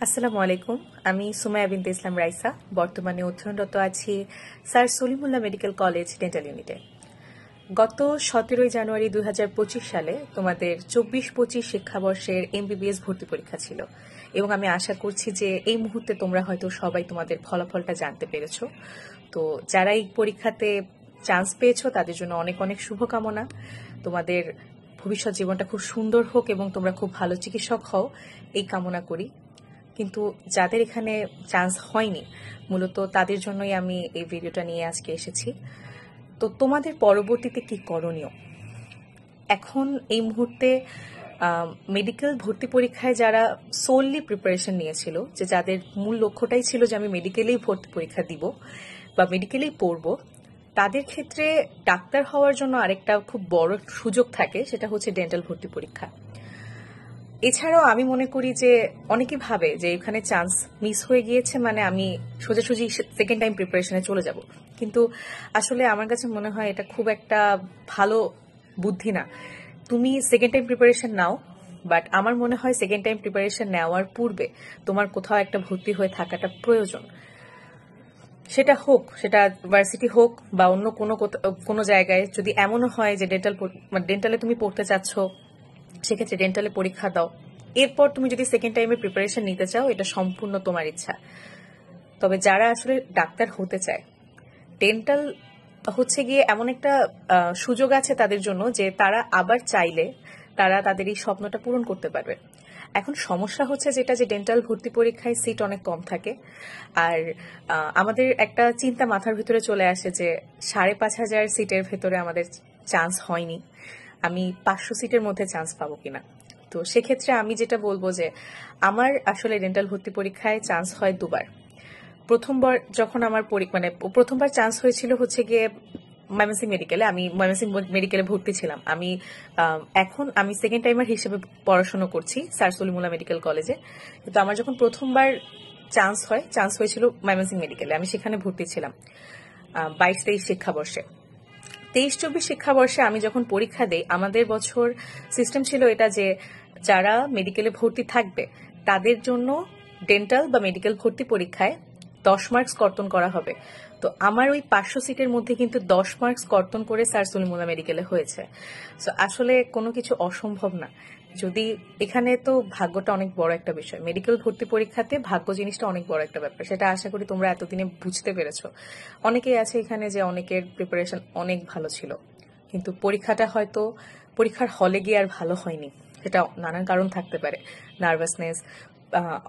আসসালামু আলাইকুম। আমি সুমাইয়া বিনতে ইসলাম রাইসা। বর্তমানে অধ্যয়নরত আছি sir Salimullah medical college dental ইউনিটে। গত 17 জানুয়ারি 2025 সালে তোমাদের 24-25 শিক্ষাবর্ষের এমবিবিএস ভর্তি পরীক্ষা ছিল এবং আমি আশা করছি যে এই মুহূর্তে তোমরা হয়তো সবাই তোমাদের ফলাফলটা জানতে পেরেছো। তো যারা এই পরীক্ষাতে চান্স পেয়েছো তাদের জন্য অনেক অনেক শুভকামনা। তোমাদের ভবিষ্যৎ জীবনটা খুব সুন্দর হোক এবং তোমরা খুব ভালো চিকিৎসক হও, এই কামনা করি। কিন্তু যাদের এখানে চান্স হয়নি, মূলত তাদের জন্যই আমি এই ভিডিওটা নিয়ে আজকে এসেছি। তো তোমাদের পরবর্তীতে কি করণীয়? এখন এই মুহূর্তে মেডিকেল ভর্তি পরীক্ষায় যারা সোললি প্রিপারেশন নিয়েছিল, যে যাদের মূল লক্ষ্যটাই ছিল যে আমি মেডিকেলেই ভর্তি পরীক্ষা দিব বা মেডিকেলেই পড়বো, তাদের ক্ষেত্রে ডাক্তার হওয়ার জন্য আরেকটা খুব বড় সুযোগ থাকে, সেটা হচ্ছে ডেন্টাল ভর্তি পরীক্ষা। এছাড়াও আমি মনে করি যে অনেকে ভাবে যে এখানে চান্স মিস হয়ে গিয়েছে মানে আমি সোজাসুজি সেকেন্ড টাইম প্রিপারেশনে চলে যাব, কিন্তু আসলে আমার কাছে মনে হয় এটা খুব একটা ভালো বুদ্ধি না। তুমি second time preparation now, but আমার মনে হয় সেকেন্ড টাইম প্রিপারেশন নেওয়ার পূর্বে তোমার কোথাও একটা ভর্তি হয়ে থাকাটা প্রয়োজন। সেটা হোক, সেটা ভার্সিটি হোক বা অন্য কোনো জায়গায়। যদি এমনও হয় যে ডেন্টালে তুমি পড়তে চাচ্ছ, সেক্ষেত্রে ডেন্টালে পরীক্ষা দাও। এরপর তুমি যদি সেকেন্ড টাইমে প্রিপারেশন নিতে চাও, এটা সম্পূর্ণ তোমার ইচ্ছা। তবে যারা আসলে ডাক্তার হতে চায়, ডেন্টাল হচ্ছে গিয়ে এমন একটা সুযোগ আছে তাদের জন্য যে তারা আবার চাইলে তারা তাদের এই স্বপ্নটা পূরণ করতে পারবে। এখন সমস্যা হচ্ছে যেটা, যে ডেন্টাল ভর্তি পরীক্ষায় সিট অনেক কম থাকে। আর আমাদের একটা চিন্তা মাথার ভিতরে চলে আসে যে 5,500 সিটের ভেতরে আমাদের চান্স হয়নি, আমি 500 সিটের মধ্যে চান্স পাবো কিনা। তো সেক্ষেত্রে আমি যেটা বলবো যে আমার আসলে ডেন্টাল ভর্তি পরীক্ষায় চান্স হয় দুবার। প্রথমবার যখন আমার প্রথমবার চান্স হয়েছিল হচ্ছে গিয়ে ময়মনসিংহ মেডিকেলে। আমি ময়মনসিংহ মেডিকেলে ভর্তি ছিলাম। এখন আমি সেকেন্ড টাইমার হিসেবে পড়াশোনা করছি স্যার সলিমুল্লাহ মেডিকেল কলেজে। কিন্তু আমার যখন প্রথমবার চান্স হয়েছিল ময়মনসিংহ মেডিকেলে, আমি সেখানে ভর্তি ছিলাম 22-23 শিক্ষাবর্ষে। 23-24 শিক্ষাবর্ষে আমি যখন পরীক্ষা দেই, আমাদের বছর সিস্টেম ছিল এটা যে যারা মেডিকেলে ভর্তি থাকবে তাদের জন্য ডেন্টাল বা মেডিকেল ভর্তি পরীক্ষায় 10 মার্কস কর্তন করা হবে। তো আমার ওই 500 সিটের মধ্যে কিন্তু 10 মার্কস কর্তন করে স্যার সলিমুল্লাহ মেডিকেলে হয়েছে। তো আসলে কোনো কিছু অসম্ভব না। যদি এখানে তো ভাগ্যটা অনেক বড় একটা বিষয়। মেডিকেল ভর্তি পরীক্ষাতে ভাগ্য জিনিসটা অনেক বড় একটা ব্যাপার, সেটা আশা করি তোমরা এতদিনে বুঝতে পেরেছো। অনেকেই আছে এখানে যে অনেকের প্রিপারেশন অনেক ভালো ছিল, কিন্তু পরীক্ষার হলে গিয়ে আর ভালো হয়নি। সেটা নানান কারণ থাকতে পারে। নার্ভাসনেস,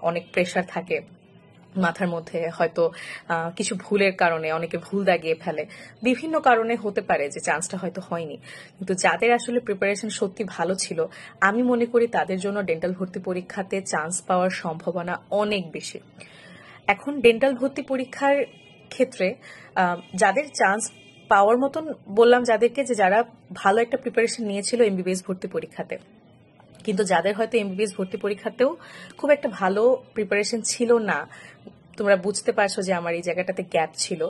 অনেক প্রেশার থাকে মাথার মধ্যে, হয়তো কিছু ভুলের কারণে অনেকে ভুল দাগিয়ে ফেলে। বিভিন্ন কারণে হতে পারে যে চান্সটা হয়তো হয়নি। কিন্তু যাদের আসলে প্রিপারেশন সত্যি ভালো ছিল, আমি মনে করি তাদের জন্য ডেন্টাল ভর্তি পরীক্ষাতে চান্স পাওয়ার সম্ভাবনা অনেক বেশি। এখন ডেন্টাল ভর্তি পরীক্ষার ক্ষেত্রে যাদের চান্স পাওয়ার মতন, বললাম যাদেরকে, যে যারা ভালো একটা প্রিপারেশন নিয়েছিল এমবিবিএস ভর্তি পরীক্ষাতে, কিন্তু যাদের হয়তো এমবিবিএস ভর্তি পরীক্ষাতেও খুব একটা ভালো প্রিপারেশন ছিল না, তোমরা বুঝতে পারছো যে আমার এই জায়গাটাতে গ্যাপ ছিল।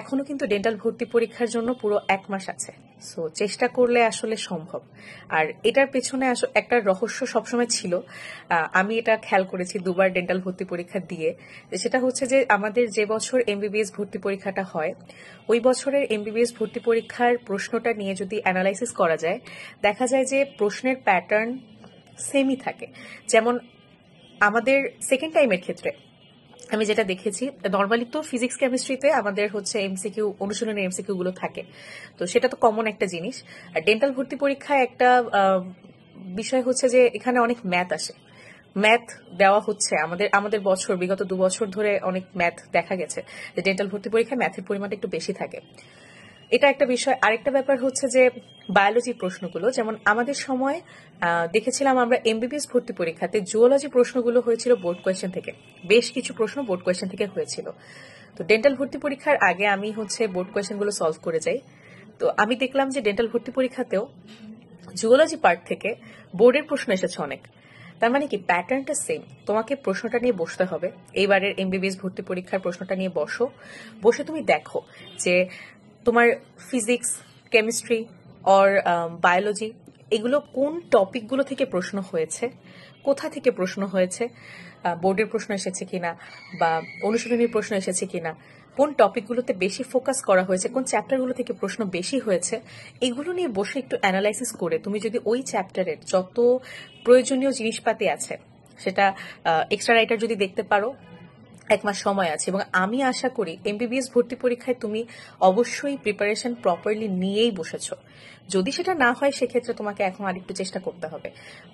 এখনো কিন্তু ডেন্টাল ভর্তি পরীক্ষার জন্য পুরো 1 মাস আছে। সো চেষ্টা করলে আসলে সম্ভব। আর এটার পেছনে একটা রহস্য সবসময় ছিল। আমি এটা খেয়াল করেছি দুবার ডেন্টাল ভর্তি পরীক্ষা দিয়ে। সেটা হচ্ছে যে আমাদের যে বছর এমবিবিএস ভর্তি পরীক্ষাটা হয়, ওই বছরের এমবিবিএস ভর্তি পরীক্ষার প্রশ্নটা নিয়ে যদি অ্যানালাইসিস করা যায়, দেখা যায় যে প্রশ্নের প্যাটার্ন সেমই থাকে। যেমন আমাদের সেকেন্ড টাইমের ক্ষেত্রে আমি যেটা দেখেছি, নর্মালি তো ফিজিক্স কেমিস্ট্রিতে আমাদের হচ্ছে এমসিকিউ, অনুশীলনের এমসিকিউ গুলো থাকে, তো সেটা তো কমন একটা জিনিস। আর ডেন্টাল ভর্তি পরীক্ষায় একটা বিষয় হচ্ছে যে এখানে অনেক ম্যাথ আসে। ম্যাথ দেওয়া হচ্ছে আমাদের বিগত 2 বছর ধরে অনেক ম্যাথ দেখা গেছে যে ডেন্টাল ভর্তি পরীক্ষায় ম্যাথের পরিমাণটা একটু বেশি থাকে। এটা একটা বিষয়। আরেকটা ব্যাপার হচ্ছে যে বায়োলজি প্রশ্নগুলো, যেমন আমাদের সময় দেখেছিলাম আমরা এমবিবিএস ভর্তি পরীক্ষাতে জুওলজি প্রশ্নগুলো হয়েছিল বোর্ড কোয়েশ্চেন থেকে। বেশ কিছু প্রশ্ন বোর্ড কোয়েশ্চেন থেকে হয়েছিল। তো ডেন্টাল ভর্তি পরীক্ষার আগে আমি হচ্ছে বোর্ড কোয়েশ্চেনগুলো সলভ করে যাই। তো আমি দেখলাম যে ডেন্টাল ভর্তি পরীক্ষাতেও জুওলজি পার্ট থেকে বোর্ডের প্রশ্ন এসেছে অনেক। তার মানে কি, প্যাটার্নটা সেম। তোমাকে প্রশ্নটা নিয়ে বসতে হবে। এইবারের এমবিবিএস ভর্তি পরীক্ষার প্রশ্নটা নিয়ে বসে তুমি দেখো যে তোমার ফিজিক্স, কেমিস্ট্রি অর বায়োলজি, এগুলো কোন টপিকগুলো থেকে প্রশ্ন হয়েছে, কোথা থেকে প্রশ্ন হয়েছে, বোর্ডের প্রশ্ন এসেছে কিনা বা অনুশীলনীর প্রশ্ন এসেছে কিনা, কোন টপিকগুলোতে বেশি ফোকাস করা হয়েছে, কোন চ্যাপ্টারগুলো থেকে প্রশ্ন বেশি হয়েছে, এগুলো নিয়ে বসে একটু অ্যানালাইসিস করে তুমি যদি ওই চ্যাপ্টারের যত প্রয়োজনীয় জিনিসপাতি আছে সেটা এক্সট্রা রাইটার যদি দেখতে পারো, 1 মাস সময় আছে। এবং আমি আশা করি এমবিবিএস ভর্তি পরীক্ষায় তুমি অবশ্যই প্রিপারেশন প্রপারলি নিয়েই বসেছো। যদি সেটা না হয় সেক্ষেত্রে তোমাকে এখন আরেকটু চেষ্টা করতে হবে,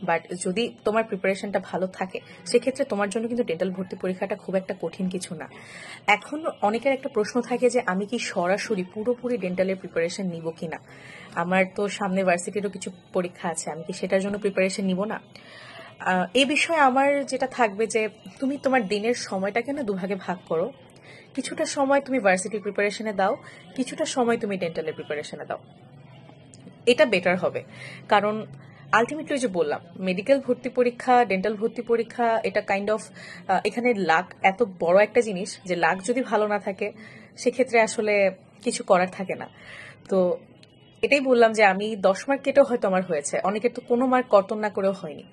বাট যদি তোমার প্রিপারেশনটা ভালো থাকে সেক্ষেত্রে তোমার জন্য কিন্তু ডেন্টাল ভর্তি পরীক্ষাটা খুব একটা কঠিন কিছু না। এখন অনেকের একটা প্রশ্ন থাকে যে আমি কি সরাসরি পুরোপুরি ডেন্টালের প্রিপারেশন নিব কিনা, আমার তো সামনে ভার্সিটিরও কিছু পরীক্ষা আছে, আমি কি সেটার জন্য প্রিপারেশন নিব না। এই বিষয়ে আমার যেটা থাকবে যে তুমি তোমার দিনের সময়টাকে না দুভাগে ভাগ করো, কিছুটা সময় তুমি ভার্সিটির প্রিপারেশনে দাও, কিছুটা সময় তুমি ডেন্টালের প্রিপারেশনে দাও, এটা বেটার হবে। কারণ আলটিমেটলি যে বললাম, মেডিকেল ভর্তি পরীক্ষা, ডেন্টাল ভর্তি পরীক্ষা, এটা কাইন্ড অফ এখানে লাক এত বড় একটা জিনিস যে লাক যদি ভালো না থাকে সেক্ষেত্রে আসলে কিছু করার থাকে না। তো এটাই বললাম যে আমি 10 মার্ক কেটেও হয়তো আমার হয়েছে, অনেকের তো কোনো মার্ক কর্তন না করেও হয়নি,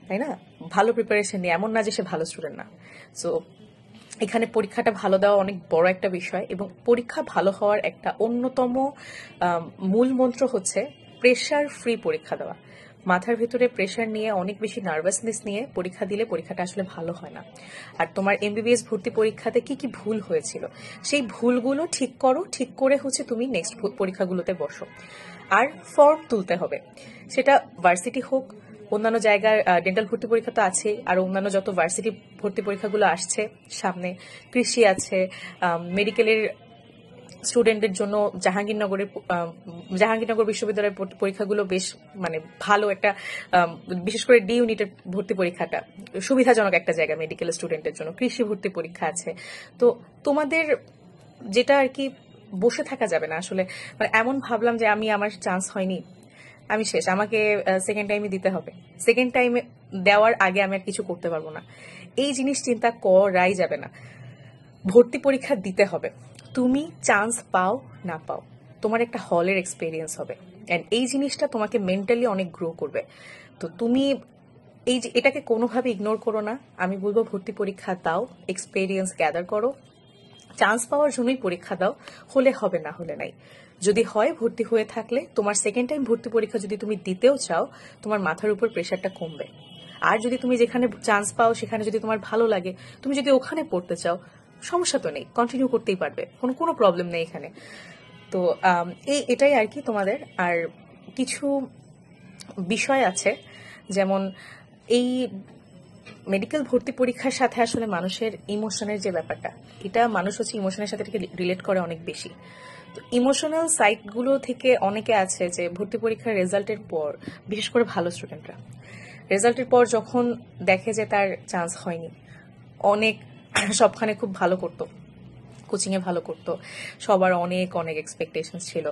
তাই না? ভালো প্রিপারেশন নিয়ে এমন না যে সে ভালো স্টুডেন্ট না। সো এখানে পরীক্ষাটা ভালো দেওয়া অনেক বড় একটা বিষয়, এবং পরীক্ষা ভালো হওয়ার একটা অন্যতম মূল মন্ত্র হচ্ছে প্রেশার ফ্রি পরীক্ষা দেওয়া। মাথার ভেতরে প্রেশার নিয়ে, অনেক বেশি নার্ভাসনেস নিয়ে পরীক্ষা দিলে পরীক্ষাটা আসলে ভালো হয় না। আর তোমার এমবিবিএস ভর্তি পরীক্ষাতে কি কি ভুল হয়েছিল সেই ভুলগুলো ঠিক করো, ঠিক করে হচ্ছে তুমি নেক্সট পরীক্ষাগুলোতে বসো। আর ফর্ম তুলতে হবে, সেটা ভার্সিটি হোক, অন্যান্য জায়গার ডেন্টাল ভর্তি পরীক্ষা তো আছে, আর অন্যান্য যত ভার্সিটি ভর্তি পরীক্ষাগুলো আসছে সামনে, কৃষি আছে, মেডিকেলের স্টুডেন্টদের জন্য জাহাঙ্গীরনগর বিশ্ববিদ্যালয়ের পরীক্ষাগুলো বেশ মানে ভালো একটা, বিশেষ করে ডি ইউনিটের ভর্তি পরীক্ষাটা সুবিধাজনক একটা জায়গা মেডিকেল স্টুডেন্টের জন্য। কৃষি ভর্তি পরীক্ষা আছে। তো তোমাদের যেটা আর কি, বসে থাকা যাবে না আসলে, মানে এমন ভাবলাম যে আমি, আমার চান্স হয়নি, আমি শেষ, আমাকে সেকেন্ড টাইমে দিতে হবে, সেকেন্ড টাইমে দেওয়ার আগে আমি আর কিছু করতে পারবো না, এই জিনিস চিন্তা করাই যাবে না। ভর্তি পরীক্ষা দিতে হবে, তুমি চান্স পাও না পাও, তোমার একটা হলের এক্সপিরিয়েন্স হবে, অ্যান্ড এই জিনিসটা তোমাকে মেন্টালি অনেক গ্রো করবে। তো তুমি এটাকে কোনোভাবে ইগনোর করো না। আমি বলবো ভর্তি পরীক্ষা দাও, এক্সপিরিয়েন্স গ্যাদার করো, চান্স পাওয়ার জন্যই পরীক্ষা দাও, হলে হবে না হলে নাই। যদি হয়, ভর্তি হয়ে থাকলে তোমার সেকেন্ড টাইম ভর্তি পরীক্ষা যদি তুমি দিতেও চাও, তোমার মাথার উপর প্রেশারটা কমবে। আর যদি তুমি যেখানে চান্স পাও সেখানে যদি তোমার ভালো লাগে, তুমি যদি ওখানে পড়তে চাও, সমস্যা তো নেই, কন্টিনিউ করতেই পারবে, কোনো প্রবলেম নেই এখানে। তো এটাই আর কি তোমাদের। আর কিছু বিষয় আছে, যেমন এই মেডিকেল ভর্তি পরীক্ষার সাথে আসলে মানুষের ইমোশনের যে ব্যাপারটা, এটা মানুষ হচ্ছে ইমোশনের সাথে রিলেট করে অনেক বেশি। তো ইমোশনাল সাইটগুলো থেকে অনেকে আছে যে ভর্তি পরীক্ষার রেজাল্টের পর, বিশেষ করে ভালো স্টুডেন্টরা রেজাল্টের পর যখন দেখে যে তার চান্স হয়নি, অনেক সবখানে খুব ভালো করতো, কোচিংয়ে ভালো করতো, সবার অনেক অনেক এক্সপেকটেশন ছিল,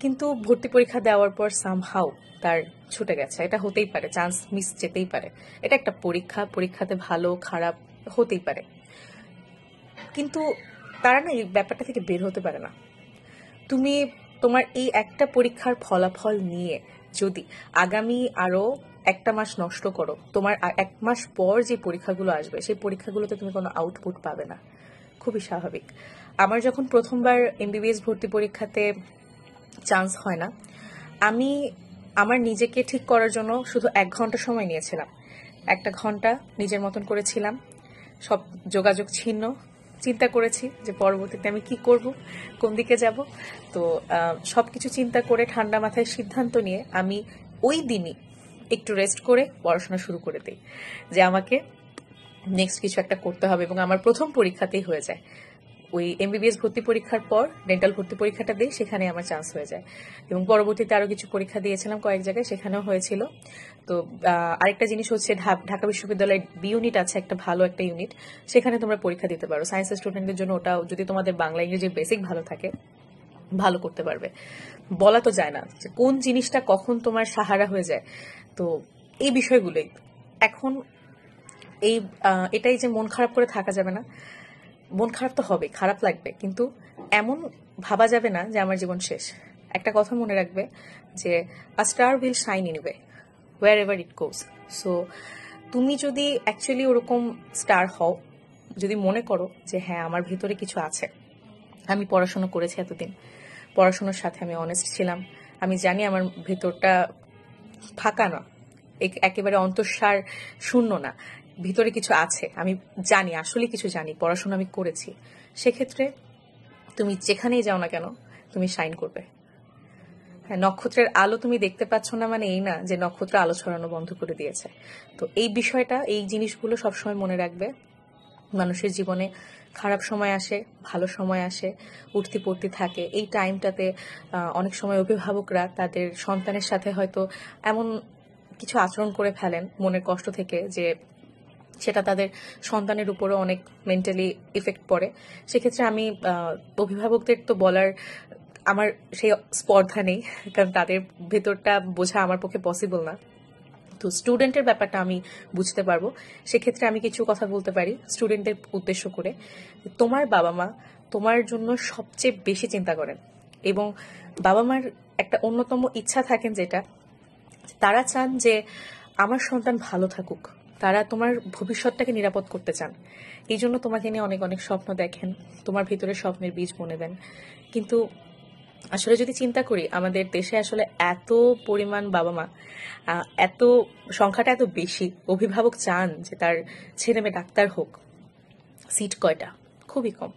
কিন্তু ভর্তি পরীক্ষা দেওয়ার পর সামহাউ তার ছুটে গেছে। এটা হতেই পারে, চান্স মিস যেতেই পারে, এটা একটা পরীক্ষা, পরীক্ষাতে ভালো খারাপ হতেই পারে, কিন্তু তারা না এই ব্যাপারটা থেকে বের হতে পারে না। তুমি তোমার এই একটা পরীক্ষার ফলাফল নিয়ে যদি আগামী আরো 1 মাস নষ্ট করো, তোমার 1 মাস পর যে পরীক্ষাগুলো আসবে সেই পরীক্ষাগুলোতে তুমি কোনো আউটপুট পাবে না, খুবই স্বাভাবিক। আমার যখন প্রথমবার এমবিবিএস ভর্তি পরীক্ষাতে চান্স হয় না, আমি আমার নিজেকে ঠিক করার জন্য শুধু 1 ঘন্টা সময় নিয়েছিলাম। 1 ঘন্টা নিজের মতন করেছিলাম, সব যোগাযোগ ছিন্ন, চিন্তা করেছি যে পরবর্তীতে আমি কি করব, কোন দিকে যাব। তো সবকিছু চিন্তা করে ঠান্ডা মাথায় সিদ্ধান্ত নিয়ে আমি ওই দিনই একটু রেস্ট করে পড়াশোনা শুরু করে দিই, যে আমাকে নেক্সট কিছু একটা করতে হবে, এবং আমার প্রথম পরীক্ষাতেই হয়ে যায়। ওই এমবিবিএস ভর্তি পরীক্ষার পর ডেন্টাল ভর্তি পরীক্ষাটা দিই, সেখানে আমার চান্স হয়ে যায়, এবং পরবর্তীতে আরো কিছু পরীক্ষা দিয়েছিলাম কয়েক জায়গায়, সেখানেও হয়েছিল। তো আরেকটা জিনিস হচ্ছে ঢাকা বিশ্ববিদ্যালয়ের বি ইউনিট আছে, একটা ভালো একটা ইউনিট, সেখানে তোমরা পরীক্ষা দিতে পারো। সায়েন্সের স্টুডেন্টদের জন্য ওটা, যদি তোমাদের বাংলা ইংরেজির বেসিক ভালো থাকে, ভালো করতে পারবে। বলা তো যায় না যে কোন জিনিসটা কখন তোমার সাহারা হয়ে যায়। তো এই বিষয়গুলোই এখন, এটাই যে মন খারাপ করে থাকা যাবে না, মন খারাপ তো হবে, খারাপ লাগবে, কিন্তু এমন ভাবা যাবে না যে আমার জীবন শেষ। একটা কথা মনে রাখবে যে আ star will shine anyway, where ever it goes. So তুমি যদি অ্যাকচুয়ালি ওরকম স্টার হও, যদি মনে করো যে হ্যাঁ আমার ভিতরে কিছু আছে, আমি পড়াশোনা করেছি এতদিন, পড়াশোনার সাথে আমি অনেস্ট ছিলাম, আমি জানি আমার ভেতরটা ফাঁকা না, একেবারে অন্তঃসার শূন্য না, ভিতরে কিছু আছে, আমি জানি, আসলে কিছু জানি, পড়াশোনা আমি করেছি, সেক্ষেত্রে তুমি যেখানেই যাও না কেন তুমি শাইন করবে। হ্যাঁ, নক্ষত্রের আলো তুমি দেখতে পাচ্ছ না মানে এই না যে নক্ষত্র আলো ছড়ানো বন্ধ করে দিয়েছে। তো এই বিষয়টা, এই জিনিসগুলো সবসময় মনে রাখবে। মানুষের জীবনে খারাপ সময় আসে, ভালো সময় আসে, উঠতি পড়তি থাকে। এই টাইমটাতে অনেক সময় অভিভাবকরা তাদের সন্তানের সাথে হয়তো এমন কিছু আচরণ করে ফেলেন মনের কষ্ট থেকে যে সেটা তাদের সন্তানের উপরও অনেক মেন্টালি ইফেক্ট পড়ে। সেক্ষেত্রে আমি অভিভাবকদের তো বলার আমার সেই স্পর্ধা নেই, কারণ তাদের ভেতরটা বোঝা আমার পক্ষে পসিবল না। তো স্টুডেন্টের ব্যাপারটা আমি বুঝতে পারবো। সেক্ষেত্রে আমি কিছু কথা বলতে পারি স্টুডেন্টদের উদ্দেশ্য করে। তোমার বাবা মা তোমার জন্য সবচেয়ে বেশি চিন্তা করেন, এবং বাবা মার একটা অন্যতম ইচ্ছা থাকেন যেটা তারা চান যে আমার সন্তান ভালো থাকুক, তারা তোমার ভবিষ্যৎটাকে নিরাপদ করতে চান। এই জন্য তোমাকে নিয়ে অনেক অনেক স্বপ্ন দেখেন, তোমার ভিতরে স্বপ্নের বীজ বুনে দেন। কিন্তু আসলে যদি চিন্তা করি, আমাদের দেশে আসলে এত পরিমাণ বাবা মা, এত সংখ্যাটা এত বেশি, অভিভাবক চান যে তার ছেলে মেয়ে ডাক্তার হোক, সিট কয়টা? খুবই কম।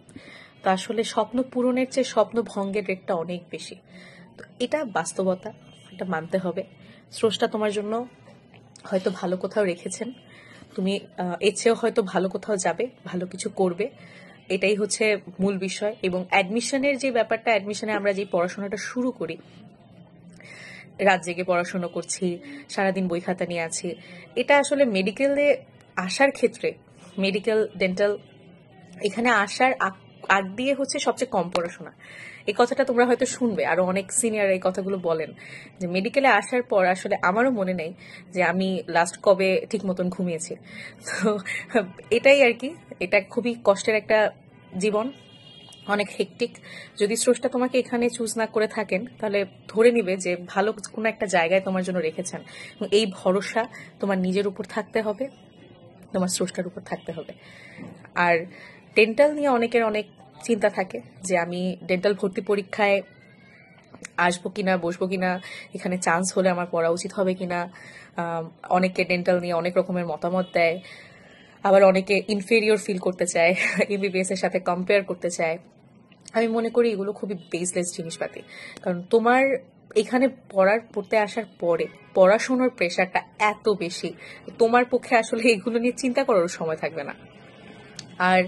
তো আসলে স্বপ্ন পূরণের চেয়ে স্বপ্ন ভঙ্গের রেটটা অনেক বেশি। তো এটা বাস্তবতা, এটা মানতে হবে। স্রষ্টা তোমার জন্য হয়তো ভালো কোথাও রেখেছেন, তুমি এর চেয়েও হয়তো ভালো কোথাও যাবে, ভালো কিছু করবে, এটাই হচ্ছে মূল বিষয়। এবং অ্যাডমিশনের যে ব্যাপারটা, অ্যাডমিশনে আমরা যে পড়াশোনাটা শুরু করি, রাত জেগে পড়াশোনা করছি, সারাদিন বই খাতা নিয়ে আছি, এটা আসলে মেডিকেলে আসার ক্ষেত্রে, মেডিকেল ডেন্টাল এখানে আসার আগ দিয়ে হচ্ছে সবচেয়ে কম পড়াশোনা। এই কথাটা তোমরা হয়তো শুনবে, আরো অনেক সিনিয়র এই কথাগুলো বলেন যে মেডিকেলে আসার পর আসলে আমারও মনে নেই যে আমি লাস্ট কবে ঠিক মতন ঘুমিয়েছি। তো এটাই আর কি, এটা খুবই কষ্টের একটা জীবন, অনেক হেক্টিক। যদি স্রষ্টা তোমাকে এখানে চুজ না করে থাকেন তাহলে ধরে নিবে যে ভালো কোনো একটা জায়গায় তোমার জন্য রেখেছেন, এবং এই ভরসা তোমার নিজের উপর থাকতে হবে, তোমার স্রষ্টার উপর থাকতে হবে। আর ডেন্টাল নিয়ে অনেকের অনেক চিন্তা থাকে যে আমি ডেন্টাল ভর্তি পরীক্ষায় আসবো কিনা, বসবো কিনা, এখানে চান্স হলে আমার পড়া উচিত হবে কিনা। অনেকে ডেন্টাল নিয়ে অনেক রকমের মতামত দেয়, আবার অনেকে ইনফেরিয়র ফিল করতে চায়, এমবিবিএস এর সাথে কম্পেয়ার করতে চায়। আমি মনে করি এগুলো খুবই বেসলেস জিনিসপাতি, কারণ তোমার এখানে পড়তে আসার পরে পড়াশোনার প্রেশারটা এত বেশি, তোমার পক্ষে আসলে এগুলো নিয়ে চিন্তা করার সময় থাকবে না। আর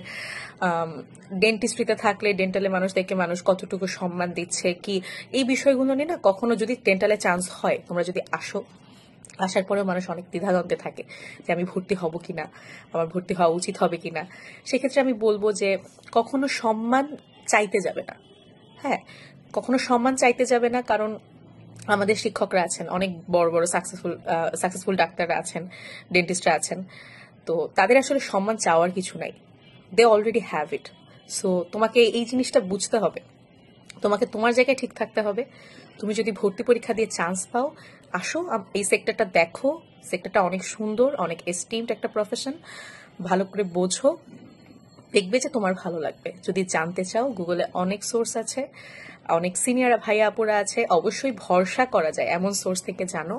ডেন্টিস্ট্রিতে থাকলে ডেন্টালে মানুষদেরকে মানুষ কতটুকু সম্মান দিচ্ছে কি, এই বিষয়গুলো নিয়ে না কখনো যদি ডেন্টালে চান্স হয়, তোমরা যদি আসার পরেও মানুষ অনেক দ্বিধাদ্বন্দ্বে থাকে যে আমি ভর্তি হব কিনা, আমার ভর্তি হওয়া উচিত হবে কিনা। সেক্ষেত্রে আমি বলবো যে কখনো সম্মান চাইতে যাবে না। হ্যাঁ, কখনো সম্মান চাইতে যাবে না, কারণ আমাদের শিক্ষকরা আছেন, অনেক বড় বড় সাকসেসফুল ডাক্তাররা আছেন, ডেন্টিস্টরা আছেন। তো তাদের আসলে সম্মান চাওয়ার কিছু নাই, they already have it. So তোমাকে এই জিনিসটা বুঝতে হবে, তোমাকে তোমার জায়গায় ঠিক থাকতে হবে। তুমি যদি ভর্তি পরীক্ষা দিয়ে চান্স পাও, আসো, এই সেক্টরটা দেখো, সেক্টরটা অনেক সুন্দর, অনেক এস্টিমড একটা প্রফেশন, ভালো করে বোঝো, দেখবে যে তোমার ভালো লাগবে। যদি জানতে চাও, গুগলে অনেক সোর্স আছে, অনেক সিনিয়র ভাইয়া আপুরা আছে, অবশ্যই ভরসা করা যায় এমন সোর্স থেকে জানো,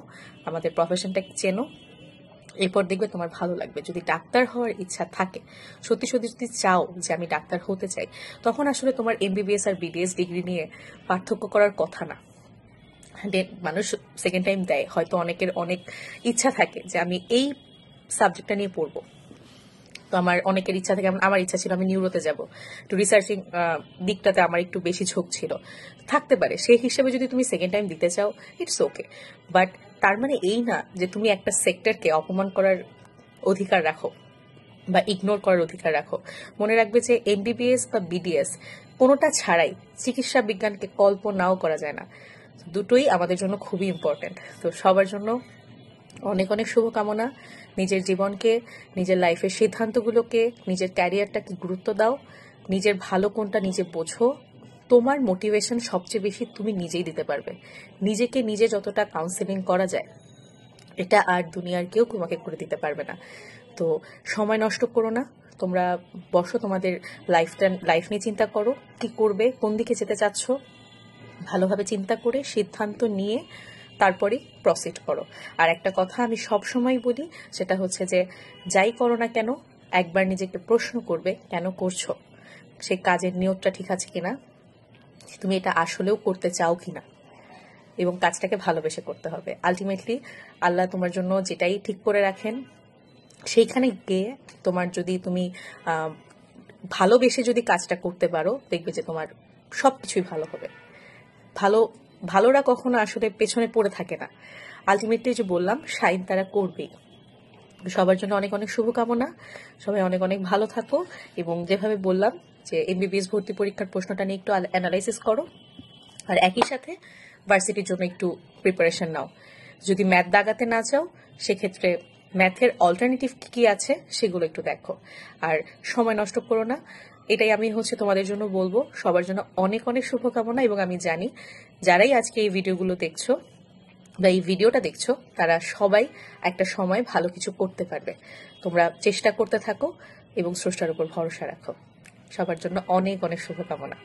আমাদের প্রফেশনটা চেনো, এরপর দেখবে তোমার ভালো লাগবে। যদি ডাক্তার হওয়ার ইচ্ছা থাকে, সত্যি সত্যি যদি চাও যে আমি ডাক্তার হতে চাই, তখন আসলে তোমার এমবিবিএস আর বিডিএস ডিগ্রি নিয়ে পার্থক্য করার কথা না। মানুষ সেকেন্ড টাইম দেয়, হয়তো অনেকের অনেক ইচ্ছা থাকে যে আমি এই সাবজেক্টটা নিয়ে পড়বো। তো আমার অনেকের ইচ্ছা থাকে, আমার ইচ্ছা ছিল আমি নিউরোতে যাব, একটু রিসার্চিং দিকটাতে আমার একটু বেশি ঝোঁক ছিল, থাকতে পারে। সেই হিসেবে যদি তুমি সেকেন্ড টাইম দিতে চাও, ইটস ওকে। বাট তার মানে এই না যে তুমি একটা সেক্টরকে অপমান করার অধিকার রাখো বা ইগনোর করার অধিকার রাখো। মনে রাখবে যে এমবিবিএস বা বিডিএস কোনোটা ছাড়াই চিকিৎসা বিজ্ঞানকে কল্পনাও করা যায় না। দুটোই আমাদের জন্য খুবই ইম্পর্টেন্ট। তো সবার জন্য অনেক অনেক শুভকামনা। নিজের জীবনকে, নিজের লাইফের সিদ্ধান্তগুলোকে, নিজের ক্যারিয়ারটাকে গুরুত্ব দাও, নিজের ভালো কোনটা নিজে বোঝো। তোমার মোটিভেশন সবচেয়ে বেশি তুমি নিজেই দিতে পারবে। নিজেকে নিজে যতটা কাউন্সেলিং করা যায় এটা আর দুনিয়ার কেউ তোমাকে করে দিতে পারবে না। তো সময় নষ্ট করো না, তোমরা বসো, তোমাদের লাইফ নিয়ে চিন্তা করো, কি করবে, কোন দিকে যেতে চাচ্ছ, ভালোভাবে চিন্তা করে সিদ্ধান্ত নিয়ে তারপরে প্রসিড করো। আর একটা কথা আমি সব সময় বলি, সেটা হচ্ছে যে যাই করো না কেন একবার নিজেকে প্রশ্ন করবে কেন করছো, সেই কাজের নিয়তটা ঠিক আছে কিনা, তুমি এটা আসলেও করতে চাও কিনা, এবং কাজটাকে ভালোবেসে করতে হবে। আলটিমেটলি আল্লাহ তোমার জন্য যেটাই ঠিক করে রাখেন সেইখানে গিয়ে তুমি ভালোবেসে যদি কাজটা করতে পারো, দেখবে যে তোমার সবকিছুই ভালো হবে। ভালোরা কখনো আসলে পেছনে পড়ে থাকে না। আলটিমেটলি যে বললাম, শাইন তারা করবেই। সবার জন্য অনেক অনেক শুভকামনা, সবাই অনেক অনেক ভালো থাকো। এবং যেভাবে বললাম যে এমবিবিএস ভর্তি পরীক্ষার প্রশ্নটা নিয়ে একটু অ্যানালাইসিস করো, আর একই সাথে ভার্সিটির জন্য একটু প্রিপারেশন নাও। যদি ম্যাথ দাগাতে না চাও, সেক্ষেত্রে ম্যাথের অল্টারনেটিভ কি আছে সেগুলো একটু দেখো, আর সময় নষ্ট করো না। এটাই আমি তোমাদের জন্য বলবো। সবার জন্য অনেক অনেক শুভকামনা, এবং আমি জানি যারাই আজকে এই ভিডিওগুলো দেখছো বা এই ভিডিওটা দেখছো, তারা সবাই একটা সময় ভালো কিছু করতে পারবে। তোমরা চেষ্টা করতে থাকো এবং স্রষ্টার উপর ভরসা রাখো। সবার জন্য অনেক অনেক শুভকামনা।